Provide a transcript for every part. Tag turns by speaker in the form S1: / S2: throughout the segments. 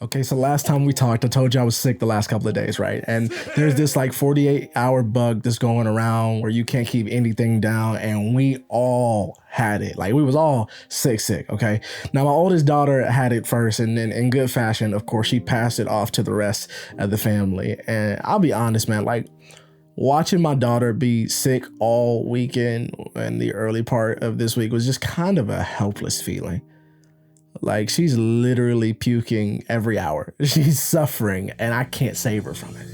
S1: Okay, so last time we talked, I told you I was sick the last couple of days, right? And there's this like 48-hour bug that's going around where you can't keep anything down, and we all had it. Like we was all sick, okay? Now my oldest daughter had it first, and then in good fashion, of course, she passed it off to the rest of the family. And I'll be honest, man, like watching my daughter be sick all weekend and the early part of this week was just kind of a helpless feeling. Like she's literally puking every hour. She's suffering and I can't save her from it.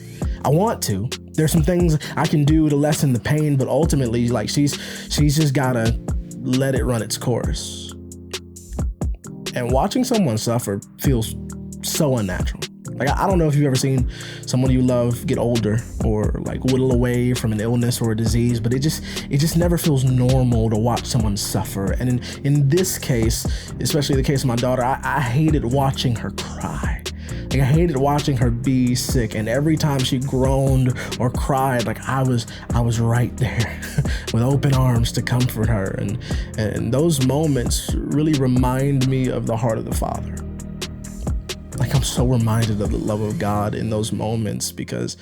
S1: I want to. There's some things I can do to lessen the pain, but ultimately like she's just gotta let it run its course. And watching someone suffer feels so unnatural. Like, I don't know if you've ever seen someone you love get older or like whittle away from an illness or a disease, but it just never feels normal to watch someone suffer. And in this case, especially the case of my daughter, I hated watching her cry. Like I hated watching her be sick. And every time she groaned or cried, like I was right there with open arms to comfort her. And those moments really remind me of the heart of the Father. Like I'm so reminded of the love of God in those moments because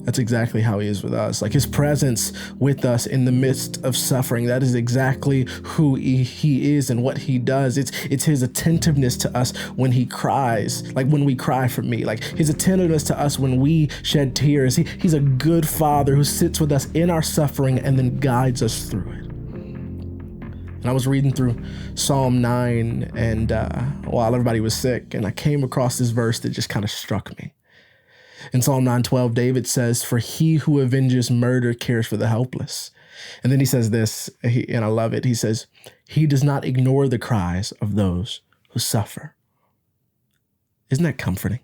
S1: that's exactly how he is with us. Like his presence with us in the midst of suffering, that is exactly who he is and what he does. It's his attentiveness to us when he cries, like when we cry for me, like his attentiveness to us when we shed tears. He's a good father who sits with us in our suffering and then guides us through it. And I was reading through Psalm 9 and while everybody was sick, and I came across this verse that just kind of struck me. In Psalm 9:12, David says, "For he who avenges murder cares for the helpless." And then he says this, and I love it. He says, "He does not ignore the cries of those who suffer." Isn't that comforting?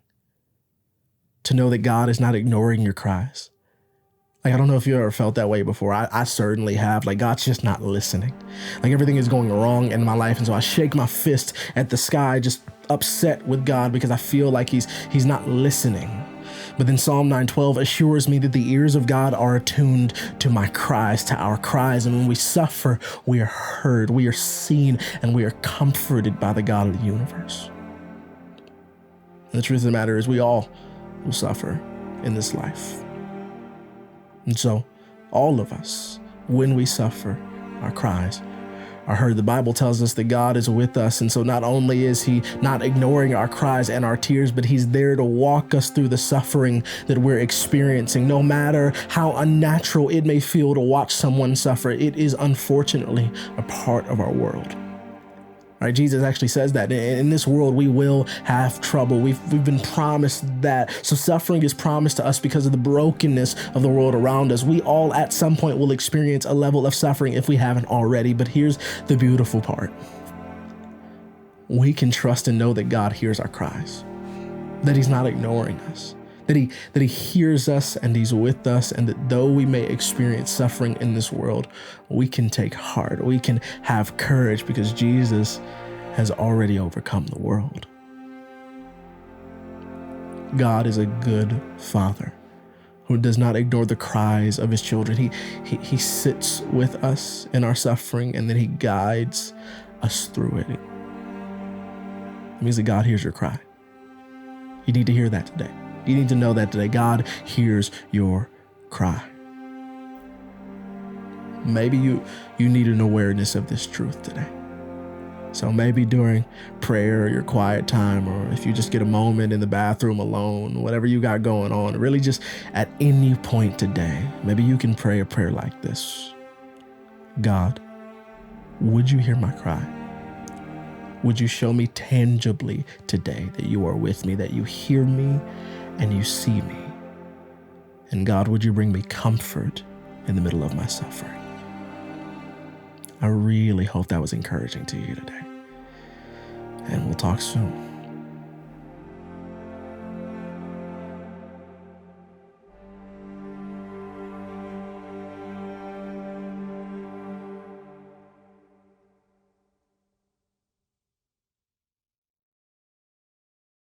S1: To know that God is not ignoring your cries. Like, I don't know if you ever felt that way before. I certainly have. Like, God's just not listening. Like, everything is going wrong in my life. And so I shake my fist at the sky, just upset with God because I feel like he's not listening. But then Psalm 9:12 assures me that the ears of God are attuned to my cries, to our cries. And when we suffer, we are heard, we are seen, and we are comforted by the God of the universe. And the truth of the matter is we all will suffer in this life. And so all of us, when we suffer, our cries are heard. The Bible tells us that God is with us. And so not only is he not ignoring our cries and our tears, but he's there to walk us through the suffering that we're experiencing. No matter how unnatural it may feel to watch someone suffer, it is unfortunately a part of our world. Right? Jesus actually says that in this world, we will have trouble. We've been promised that. So suffering is promised to us because of the brokenness of the world around us. We all at some point will experience a level of suffering if we haven't already. But here's the beautiful part. We can trust and know that God hears our cries, that he's not ignoring us, that he hears us and he's with us, and that though we may experience suffering in this world, we can take heart, we can have courage because Jesus has already overcome the world. God is a good father who does not ignore the cries of his children. He sits with us in our suffering, and then he guides us through it. It means that God hears your cry. You need to hear that today. You need to know that today. God hears your cry. Maybe you need an awareness of this truth today. So maybe during prayer or your quiet time, or if you just get a moment in the bathroom alone, whatever you got going on, really just at any point today, maybe you can pray a prayer like this. God, would you hear my cry? Would you show me tangibly today that you are with me, that you hear me and you see me? And God, would you bring me comfort in the middle of my suffering? I really hope that was encouraging to you today. And we'll talk soon.